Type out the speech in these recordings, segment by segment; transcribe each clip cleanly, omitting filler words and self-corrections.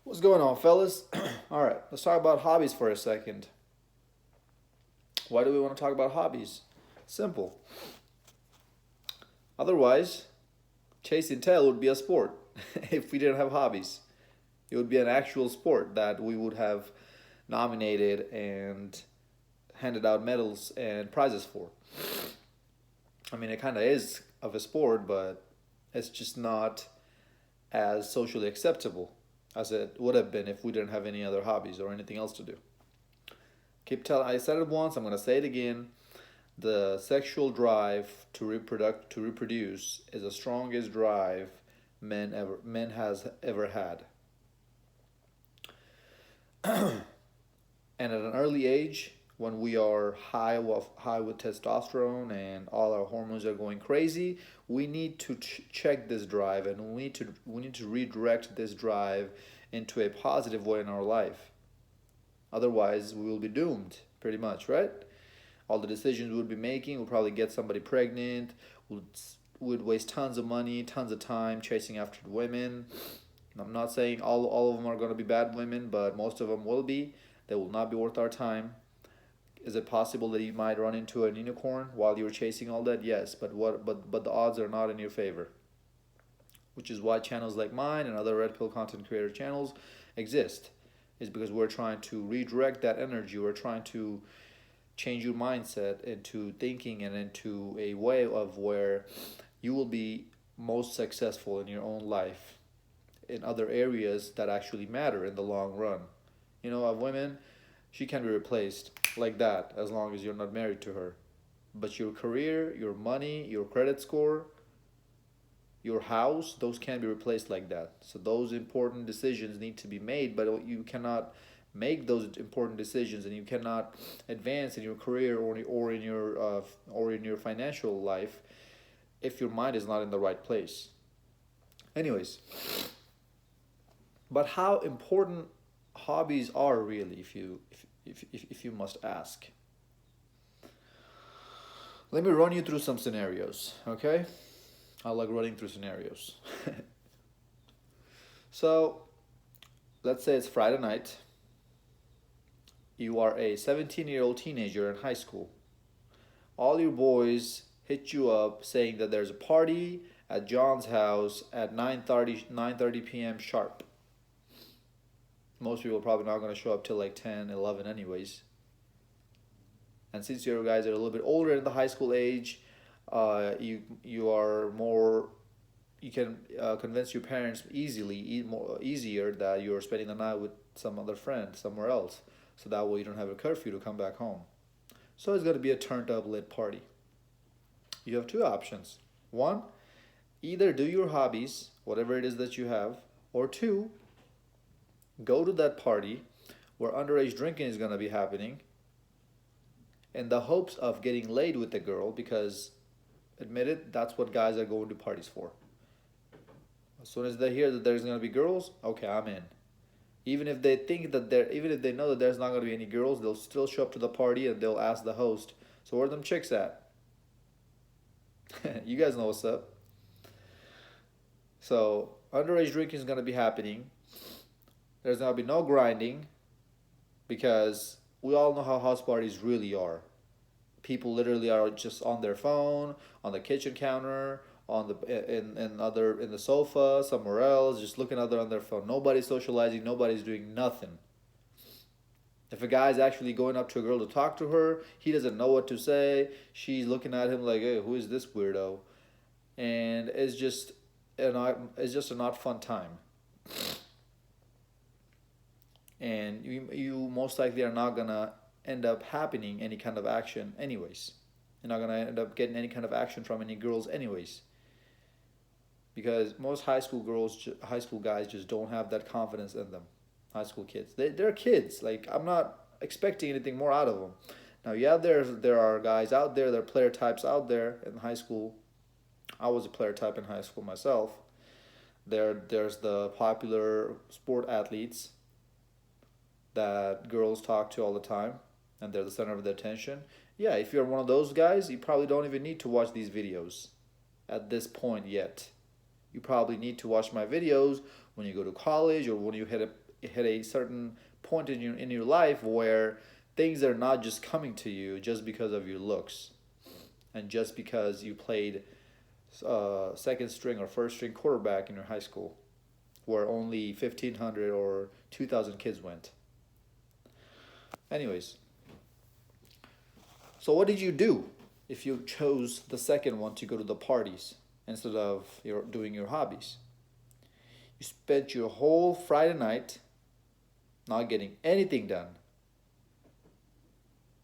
What's going on, fellas? All right, let's talk about hobbies for a second. Why do we want to talk about hobbies? Simple. Otherwise, chasing tail would be a sport if we didn't have hobbies. It would be an actual sport that we would have nominated and handed out medals and prizes for. I mean, it kind of is of a sport, but it's just not as socially acceptable as it would have been if we didn't have any other hobbies or anything else to do. Keep telling. I said it once. I'm gonna say it again. The sexual drive to reproduce is the strongest drive men has ever had. And at an early age, when we are high with testosterone and all our hormones are going crazy, we need to check this drive, and we need to redirect this drive into a positive way in our life. Otherwise, we will be doomed, pretty much, right? All the decisions we would be making will probably get somebody pregnant, would would waste tons of money, tons of time chasing after women. I'm not saying all of them are going to be bad women, but most of them will be. They will not be worth our time. Is it possible that you might run into an unicorn while you're chasing all that? Yes, but the odds are not in your favor. Which is why channels like mine and other red pill content creator channels exist. Is because we're trying to redirect that energy. We're trying to change your mindset into thinking and into a way of where you will be most successful in your own life in other areas that actually matter in the long run. A woman, she can be replaced like that as long as you're not married to her. But your career, your money, your credit score, your house, those can't be replaced like that. So those important decisions need to be made, but you cannot make those important decisions, and you cannot advance in your career or in your financial life if your mind is not in the right place. Anyways, but how important hobbies are really, if you must ask. Let me run you through some scenarios, okay? I like running through scenarios. So, let's say it's Friday night. You are a 17-year-old teenager in high school. All your boys hit you up saying that there's a party at John's house at 9:30 p.m. sharp. Most people are probably not going to show up till like 10, 11 anyways. And since you guys are a little bit older in the high school age, you are more you can convince your parents easier that you're spending the night with some other friend somewhere else, so that way you don't have a curfew to come back home. So it's going to be a turned up lit party. You have two options. One, either do your hobbies, whatever it is that you have, or two, go to that party where underage drinking is going to be happening in the hopes of getting laid with the girl, because admit it, that's what guys are going to parties for. As soon as they hear that there's going to be girls, okay, I'm in. Even if they know that there's not going to be any girls, they'll still show up to the party and they'll ask the host, "So where are them chicks at?" You guys know what's up. So underage drinking is going to be happening. There's going to be no grinding, because we all know how house parties really are. People literally are just on their phone, on the kitchen counter, on the in the sofa, somewhere else, just looking at on their phone. Nobody's socializing. Nobody's doing nothing. If a guy's actually going up to a girl to talk to her, he doesn't know what to say. She's looking at him like, "Hey, who is this weirdo?" And it's just a not fun time. And you most likely are not gonna end up happening any kind of action anyways. You're not gonna end up getting any kind of action from any girls anyways, because most high school guys just don't have that confidence in them. High school kids, they're kids. Like, I'm not expecting anything more out of them. Now, yeah, there are guys out there, there are player types out there in high school. I was a player type in high school myself. There's the popular sport athletes that girls talk to all the time, and they're the center of their attention. Yeah, if you're one of those guys, you probably don't even need to watch these videos at this point yet. You probably need to watch my videos when you go to college, or when you hit a certain point in your life where things are not just coming to you just because of your looks and just because you played second string or first string quarterback in your high school where only 1,500 or 2,000 kids went. Anyways, so what did you do if you chose the second one to go to the parties instead of doing your hobbies? You spent your whole Friday night not getting anything done.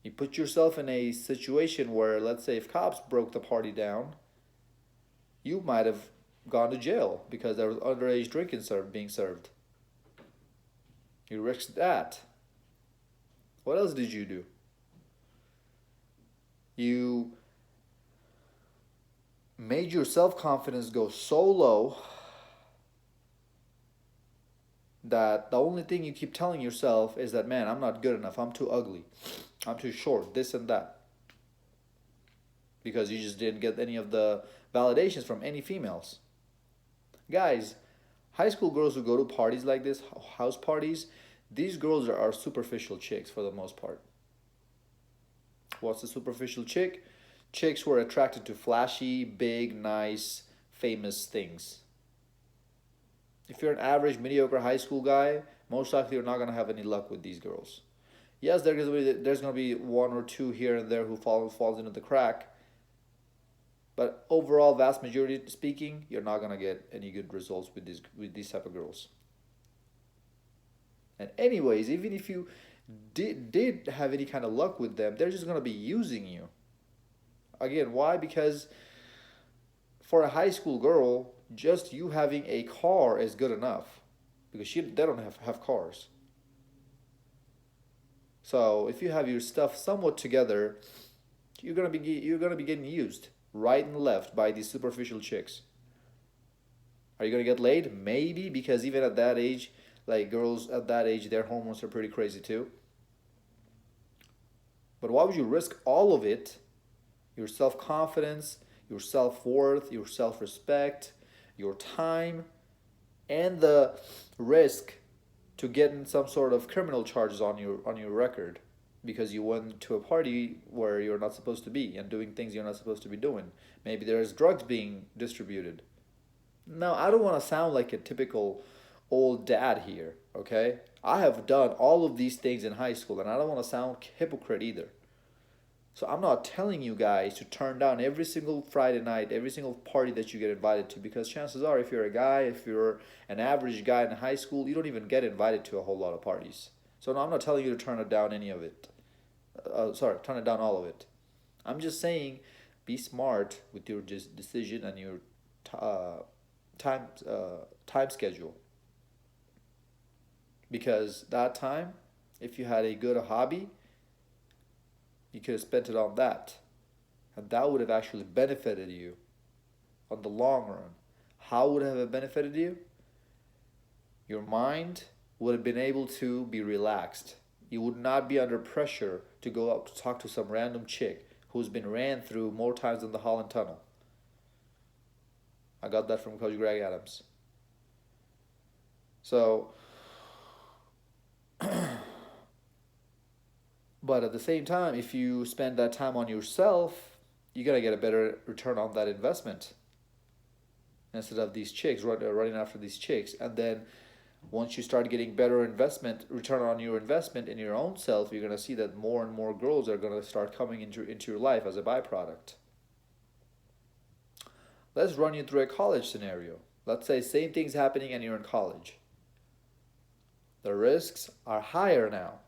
You put yourself in a situation where, let's say, if cops broke the party down, you might have gone to jail because there was underage drinking being served. You risked that. What else did you do? You made your self-confidence go so low that the only thing you keep telling yourself is that, man, I'm not good enough, I'm too ugly, I'm too short, this and that. Because you just didn't get any of the validations from any females. Guys, high school girls who go to parties like this, house parties, these girls are superficial chicks for the most part. What's a superficial chick? Chicks who are attracted to flashy, big, nice, famous things. If you're an average, mediocre high school guy, most likely you're not going to have any luck with these girls. Yes, there's going to be one or two here and there who falls into the crack. But overall, vast majority speaking, you're not going to get any good results with these type of girls. And anyways, even if you did have any kind of luck with them, they're just going to be using you. Again, why? Because for a high school girl, just you having a car is good enough. Because they don't have cars. So if you have your stuff somewhat together, you're gonna be getting used right and left by these superficial chicks. Are you gonna get laid? Maybe, because even at that age, like girls at that age, their hormones are pretty crazy too. But why would you risk all of it? Your self-confidence, your self-worth, your self-respect, your time, and the risk to getting some sort of criminal charges on your record because you went to a party where you're not supposed to be and doing things you're not supposed to be doing. Maybe there's drugs being distributed. Now, I don't want to sound like a typical old dad here, okay? I have done all of these things in high school, and I don't want to sound hypocrite either. So I'm not telling you guys to turn down every single Friday night, every single party that you get invited to, because chances are, if you're a guy, if you're an average guy in high school, you don't even get invited to a whole lot of parties. So no, I'm not telling you to turn it down any of it. Turn it down all of it. I'm just saying, be smart with your decision and your time schedule. Because that time, if you had a good hobby, you could have spent it on that. And that would have actually benefited you on the long run. How would it have benefited you? Your mind would have been able to be relaxed. You would not be under pressure to go out to talk to some random chick who's been ran through more times than the Holland Tunnel. I got that from Coach Greg Adams. So, but at the same time, if you spend that time on yourself, you're going to get a better return on that investment instead of these chicks running after these chicks. And then once you start getting better return on your investment in your own self, you're going to see that more and more girls are going to start coming into your life as a byproduct. Let's run you through a college scenario. Let's say same thing's happening and you're in college. The risks are higher now.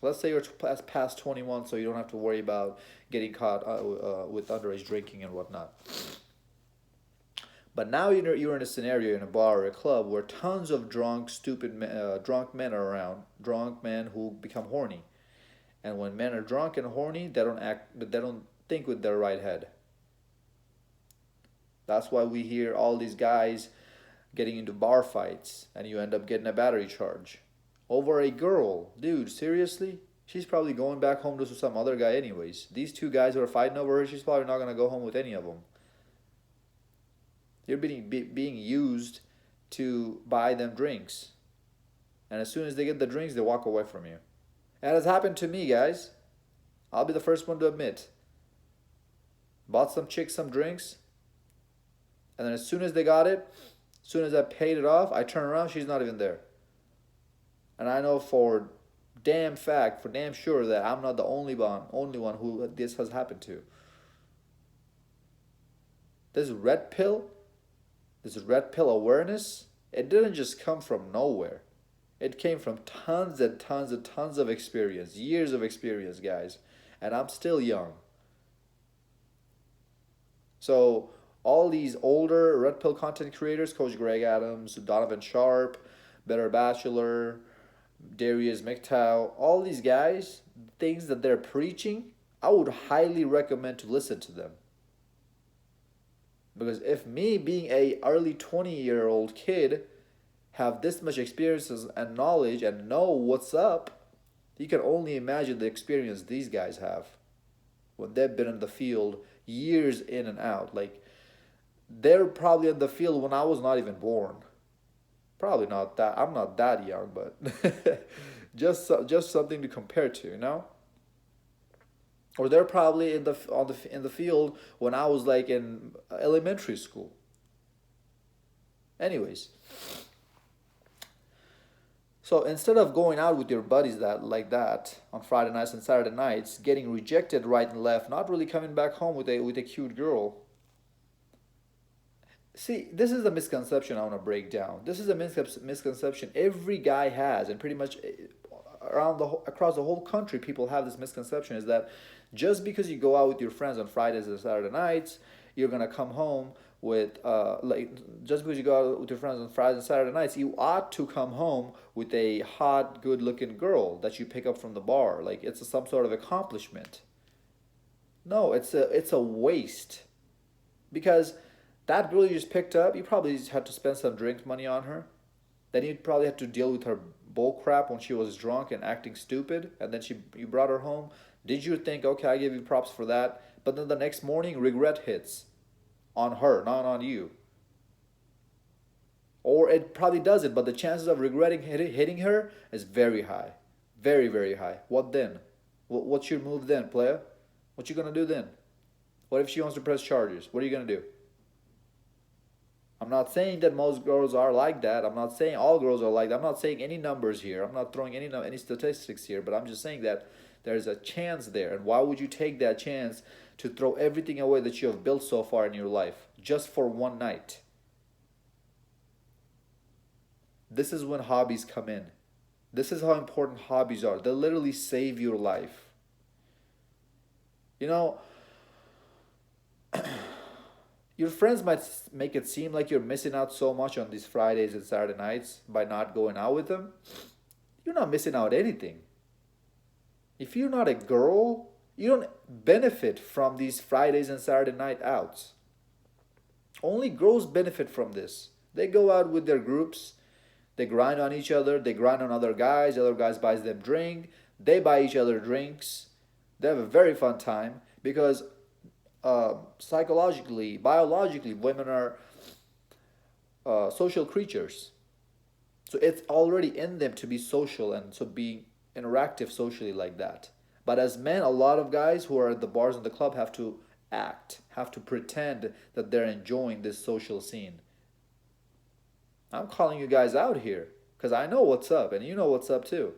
Let's say you're past 21, so you don't have to worry about getting caught with underage drinking and whatnot. But now you're in a scenario in a bar or a club where tons of drunk men are around, drunk men who become horny. And when men are drunk and horny, they don't think with their right head. That's why we hear all these guys getting into bar fights, and you end up getting a battery charge over a girl. Dude, seriously? She's probably going back home to some other guy anyways. These two guys who are fighting over her, she's probably not going to go home with any of them. You're being used to buy them drinks. And as soon as they get the drinks, they walk away from you. And it has happened to me, guys. I'll be the first one to admit. Bought some chicks some drinks, and then as soon as they got it, as soon as I paid it off, I turn around, she's not even there. And I know for damn fact, for damn sure that I'm not the only one who this has happened to. This red pill, this red pill awareness, it didn't just come from nowhere. It came from tons and tons and tons of experience, years of experience, guys. And I'm still young. So all these older red pill content creators, Coach Greg Adams, Donovan Sharp, Better Bachelor, Darius McTow, all these guys, things that they're preaching, I would highly recommend to listen to them. Because if me being a early 20-year-old kid have this much experiences and knowledge and know what's up, you can only imagine the experience these guys have when they've been in the field years in and out. Like, they're probably in the field when I was not even born. Probably not that. I'm not that young, but just something to compare to, you know. Or they're probably in the field when I was like in elementary school. Anyways, so instead of going out with your buddies that on Friday nights and Saturday nights, getting rejected right and left, not really coming back home with a cute girl. See, this is a misconception I want to break down. This is a misconception every guy has, and pretty much across the whole country, people have this misconception: is that just because you go out with your friends on Fridays and Saturday nights, you're gonna come home with just because you go out with your friends on Fridays and Saturday nights, you ought to come home with a hot, good-looking girl that you pick up from the bar. Like it's some sort of accomplishment. No, it's a waste, because that girl you just picked up, you probably just had to spend some drink money on her. Then you probably had to deal with her bull crap when she was drunk and acting stupid, and then you brought her home. Did you think, okay, I give you props for that? But then the next morning, regret hits on her, not on you. Or it probably doesn't, but the chances of regretting hitting her is very high. Very, very high. What then? What's your move then, player? What you gonna do then? What if she wants to press charges? What are you gonna do? I'm not saying that most girls are like that. I'm not saying all girls are like that. I'm not saying any numbers here. I'm not throwing any statistics here. But I'm just saying that there's a chance there. And why would you take that chance to throw everything away that you have built so far in your life just for one night? This is when hobbies come in. This is how important hobbies are. They literally save your life. You know, your friends might make it seem like you're missing out so much on these Fridays and Saturday nights by not going out with them. You're not missing out anything. If you're not a girl, you don't benefit from these Fridays and Saturday night outs. Only girls benefit from this. They go out with their groups, they grind on each other, they grind on other guys buys them drink, they buy each other drinks. They have a very fun time because psychologically, biologically, women are social creatures. So it's already in them to be social and to be interactive socially like that. But as men, a lot of guys who are at the bars and the club have to have to pretend that they're enjoying this social scene. I'm calling you guys out here because I know what's up and you know what's up too.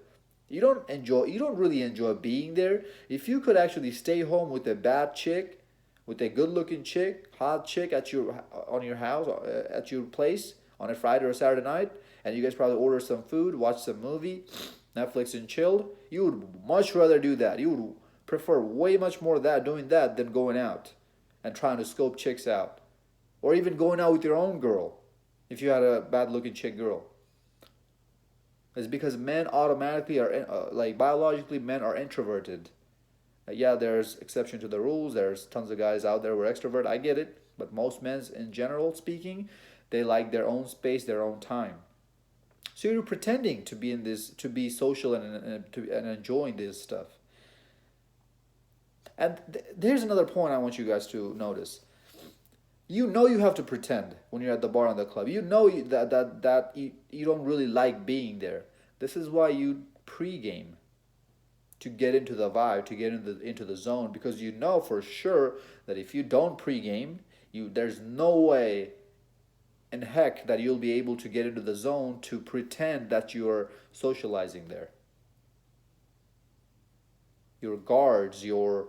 You don't really enjoy being there. If you could actually stay home with a bad chick, with a good-looking chick, hot chick at your house, at your place on a Friday or Saturday night, and you guys probably order some food, watch some movie, Netflix and chilled, you would much rather do that. You would prefer way much more doing that than going out and trying to scope chicks out, or even going out with your own girl if you had a bad-looking chick girl. It's because men automatically are biologically men are introverted. Yeah, there's exception to the rules. There's tons of guys out there who are extrovert. I get it, but most men, in general speaking, they like their own space, their own time. So you're pretending to be in this, to be social and enjoying this stuff. And there's another point I want you guys to notice. You know you have to pretend when you're at the bar and the club. You know you don't really like being there. This is why you pregame to get into the vibe, to get into the zone, because you know for sure that if you don't pregame, you there's no way in heck that you'll be able to get into the zone to pretend that you're socializing there. Your guards, your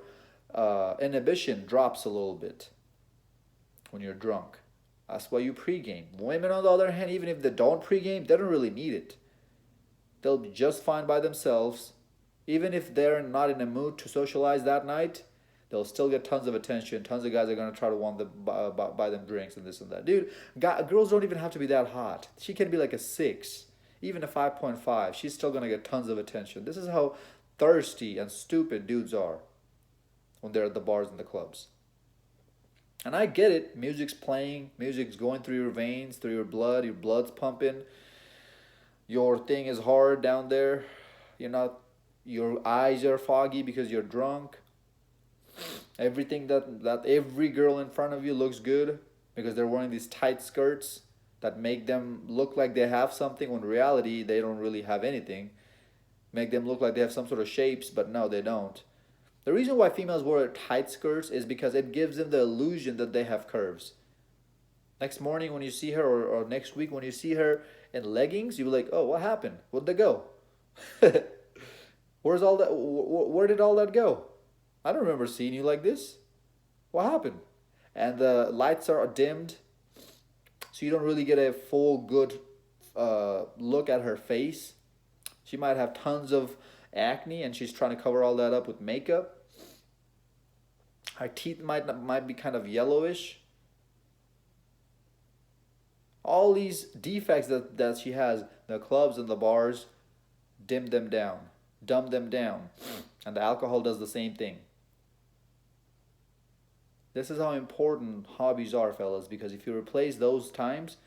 inhibition drops a little bit when you're drunk. That's why you pregame. Women, on the other hand, even if they don't pregame, they don't really need it. They'll be just fine by themselves. Even if they're not in a mood to socialize that night, they'll still get tons of attention. Tons of guys are gonna try to want them buy them drinks and this and that. Dude, girls don't even have to be that hot. She can be like a 6, even a 5.5. She's still gonna get tons of attention. This is how thirsty and stupid dudes are when they're at the bars and the clubs. And I get it. Music's playing, music's going through your veins, through your blood's pumping. Your thing is hard down there. You're not your eyes are foggy because you're drunk. Everything that every girl in front of you looks good because they're wearing these tight skirts that make them look like they have something when in reality they don't really have anything. Make them look like they have some sort of shapes, but no, they don't. The reason why females wear tight skirts is because it gives them the illusion that they have curves. Next morning when you see her, or next week when you see her in leggings, you're like, oh, what happened? Where'd they go? Where's all that? Where did all that go? I don't remember seeing you like this. What happened? And the lights are dimmed, so you don't really get a full good look at her face. She might have tons of acne, and she's trying to cover all that up with makeup. Her teeth might be kind of yellowish. All these defects that she has, the clubs and the bars dim them down, dumb them down, and the alcohol does the same thing. This is how important hobbies are, fellas, because if you replace those times,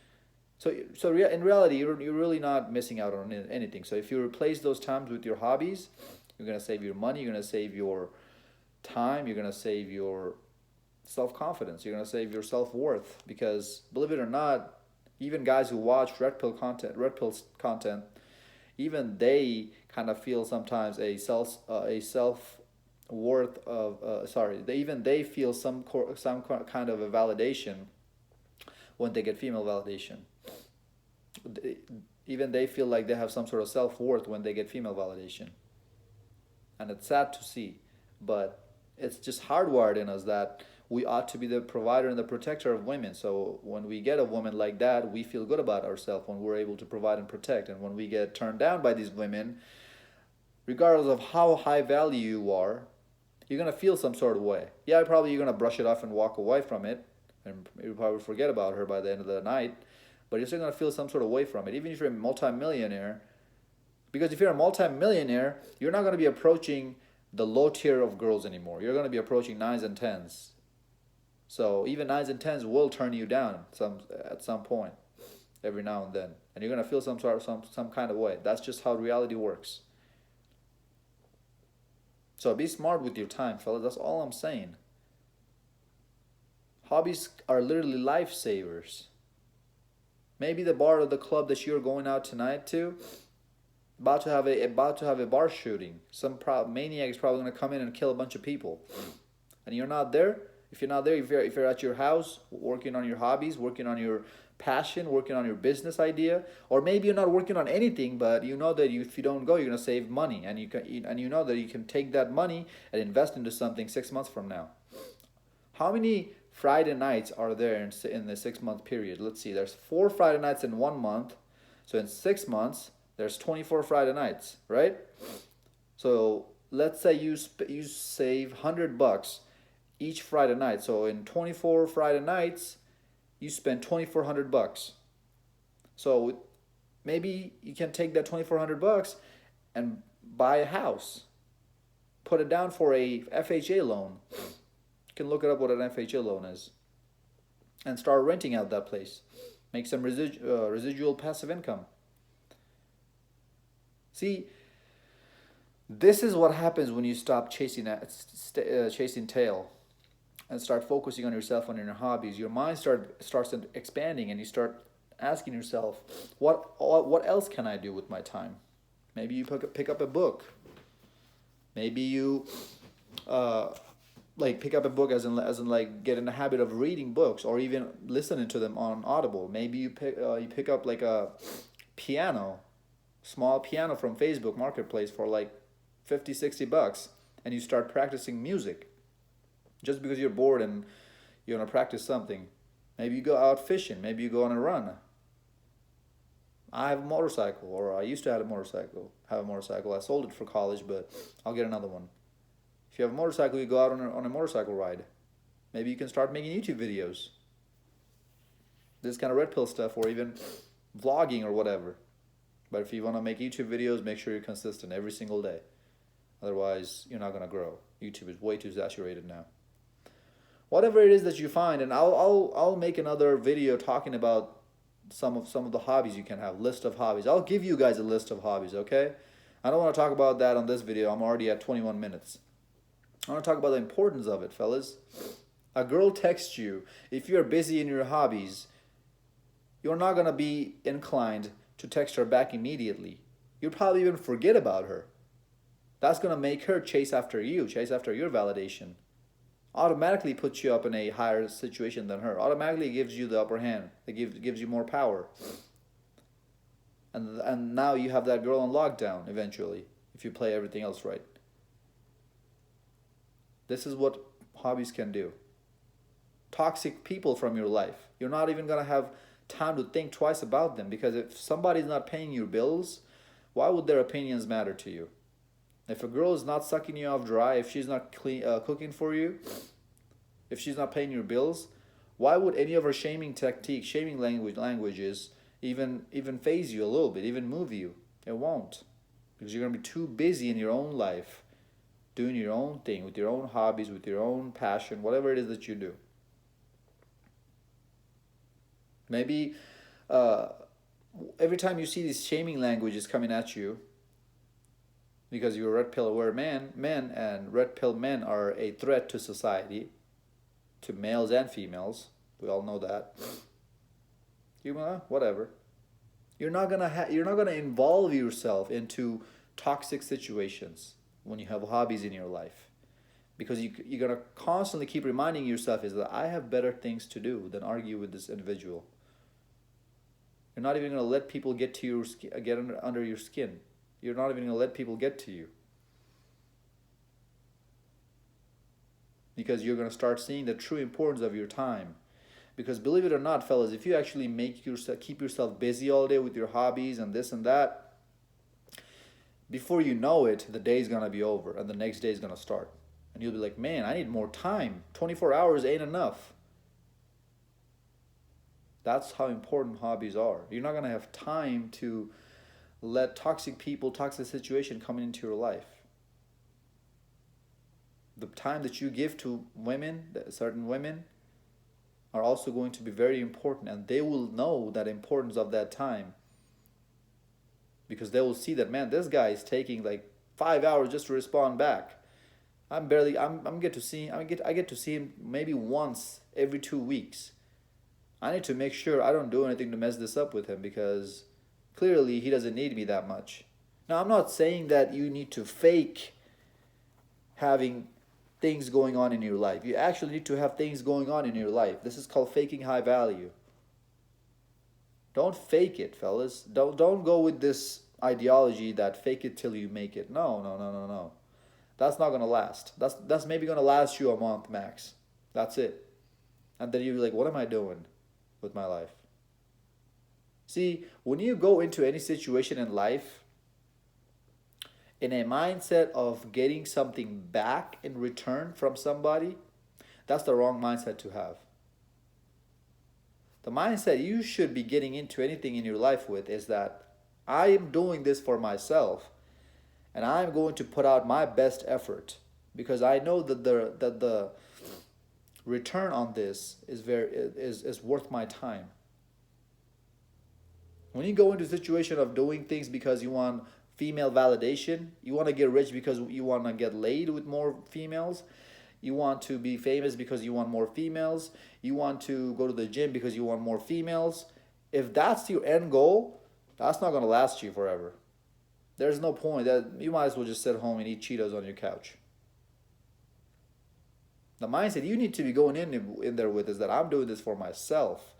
in reality, you're really not missing out on anything. So if you replace those times with your hobbies, you're going to save your money, you're going to save your time, you're going to save your self-confidence, you're going to save your self-worth, because believe it or not, even guys who watch red pill's content, even they kind of feel sometimes a self worth of they feel some kind of a validation when they get female validation. Even they feel like they have some sort of self worth when they get female validation, and it's sad to see, but it's just hardwired in us that we ought to be the provider and the protector of women. So when we get a woman like that, we feel good about ourselves when we're able to provide and protect. And when we get turned down by these women, regardless of how high value you are, you're gonna feel some sort of way. Yeah, probably you're gonna brush it off and walk away from it, and you'll probably forget about her by the end of the night. But you're still gonna feel some sort of way from it, even if you're a multimillionaire. Because if you're a multimillionaire, you're not gonna be approaching the low tier of girls anymore. You're gonna be approaching nines and tens. So even nines and tens will turn you down at some point, every now and then, and you're gonna feel some kind of way. That's just how reality works. So be smart with your time, fellas. That's all I'm saying. Hobbies are literally lifesavers. Maybe the bar or the club that you're going out tonight to about to have a bar shooting. Some maniac is probably gonna come in and kill a bunch of people, and you're not there. If you're not there, if you're at your house working on your hobbies, working on your passion, working on your business idea, or maybe you're not working on anything, but you know that if you don't go, you're gonna save money, and you know that you can take that money and invest into something 6 months from now. How many Friday nights are there in the 6 month period? Let's see. There's 4 Friday nights in 1 month, so in 6 months there's 24 Friday nights, right? So let's say you save $100 each Friday night. So in 24 Friday nights, you spend $2,400. So maybe you can take that $2,400 and buy a house, put it down for a FHA loan. You can look it up what an FHA loan is, and start renting out that place. Make some residual passive income. See, this is what happens when you stop chasing tail. and start focusing on yourself and on your hobbies, your mind starts expanding, and you start asking yourself, what else can I do with my time? Maybe you pick up a book. Maybe you uh, like pick up a book, as in like get in the habit of reading books or even listening to them on Audible. Maybe you pick up like a piano, small piano from Facebook Marketplace for like 50, $60, and you start practicing music just because you're bored and you want to practice something. Maybe you go out fishing. Maybe you go on a run. I have a motorcycle, or I used to have a motorcycle. I sold it for college, but I'll get another one. If you have a motorcycle, you go out on a motorcycle ride. Maybe you can start making YouTube videos. This kind of red pill stuff, or even vlogging or whatever. But if you want to make YouTube videos, make sure you're consistent every single day. Otherwise, you're not going to grow. YouTube is way too saturated now. Whatever it is that you find, and I'll make another video talking about some of the hobbies you can have. List of hobbies. I'll give you guys a list of hobbies, okay? I don't want to talk about that on this video. I'm already at 21 minutes. I want to talk about the importance of it, fellas. A girl texts you. If you're busy in your hobbies, you're not going to be inclined to text her back immediately. You'll probably even forget about her. That's going to make her chase after your validation. Automatically puts you up in a higher situation than her. Automatically gives you the upper hand. It gives you more power. And now you have that girl on lockdown eventually, if you play everything else right. This is what hobbies can do. Toxic people from your life. You're not even going to have time to think twice about them, because if somebody's not paying your bills, why would their opinions matter to you? If a girl is not sucking you off dry, if she's not cooking for you, if she's not paying your bills, why would any of her shaming techniques, shaming languages even phase you a little bit, even move you? It won't, because you're going to be too busy in your own life, doing your own thing, with your own hobbies, with your own passion, whatever it is that you do. Maybe every time you see these shaming languages coming at you, because you're a red pill aware men and red pill men are a threat to society, to males and females. We all know that. Whatever. You're not gonna involve yourself into toxic situations when you have hobbies in your life, because you're gonna constantly keep reminding yourself is that I have better things to do than argue with this individual. You're not even gonna let people get under your skin. You're not even going to let people get to you, because you're going to start seeing the true importance of your time. Because believe it or not, fellas, if you actually keep yourself busy all day with your hobbies and this and that, before you know it, the day's going to be over and the next day is going to start. And you'll be like, man, I need more time. 24 hours ain't enough. That's how important hobbies are. You're not going to have time to let toxic people, toxic situation coming into your life. The time that you give to women, certain women, are also going to be very important, and they will know that importance of that time, because they will see that, man, this guy is taking like 5 hours just to respond back. I get to see him maybe once every 2 weeks. I need to make sure I don't do anything to mess this up with him, because clearly he doesn't need me that much. Now, I'm not saying that you need to fake having things going on in your life. You actually need to have things going on in your life. This is called faking high value. Don't fake it, fellas. Don't go with this ideology that fake it till you make it. No. That's not gonna last. That's maybe gonna last you a month max. That's it. And then you're like, what am I doing with my life? See, when you go into any situation in life in a mindset of getting something back in return from somebody, that's the wrong mindset to have. The mindset you should be getting into anything in your life with is that I am doing this for myself, and I'm going to put out my best effort, because I know that the return on this is worth my time. When you go into a situation of doing things because you want female validation, you want to get rich because you want to get laid with more females, You want to be famous because you want more females. You want to go to the gym because you want more females. If that's your end goal, that's not going to last you forever. There's no point. That you might as well just sit home and eat Cheetos on your couch. The mindset you need to be going in there with is that I'm doing this for myself.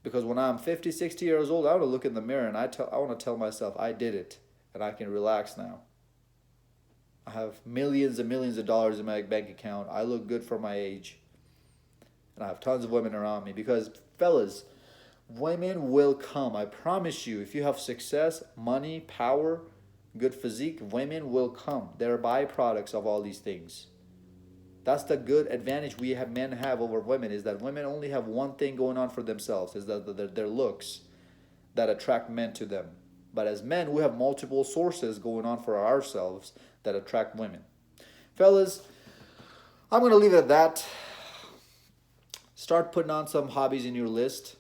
Because when I'm 50, 60 years old, I want to look in the mirror and I want to tell myself I did it and I can relax now. I have millions and millions of dollars in my bank account. I look good for my age. And I have tons of women around me. Because, fellas, women will come. I promise you, if you have success, money, power, good physique, women will come. They're byproducts of all these things. That's the good advantage men have over women, is that women only have one thing going on for themselves, is that their looks that attract men to them. But as men, we have multiple sources going on for ourselves that attract women. Fellas, I'm going to leave it at that. Start putting on some hobbies in your list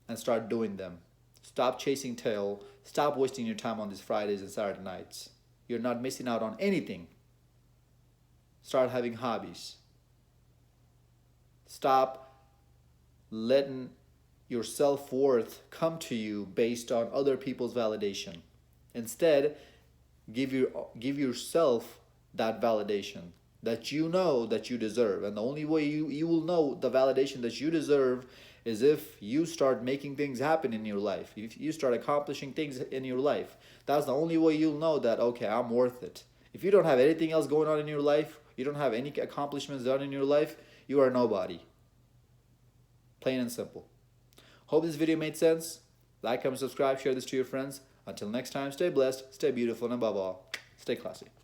and start doing them. Stop chasing tail. Stop wasting your time on these Fridays and Saturday nights. You're not missing out on anything. Start having hobbies. Stop letting your self-worth come to you based on other people's validation. Instead, give yourself that validation that you know that you deserve. And the only way you will know the validation that you deserve is if you start making things happen in your life. If you start accomplishing things in your life. That's the only way you'll know that, okay, I'm worth it. If you don't have anything else going on in your life, you don't have any accomplishments done in your life, you are nobody. Plain and simple. Hope this video made sense. Like, comment, subscribe, share this to your friends. Until next time, stay blessed, stay beautiful, and above all, stay classy.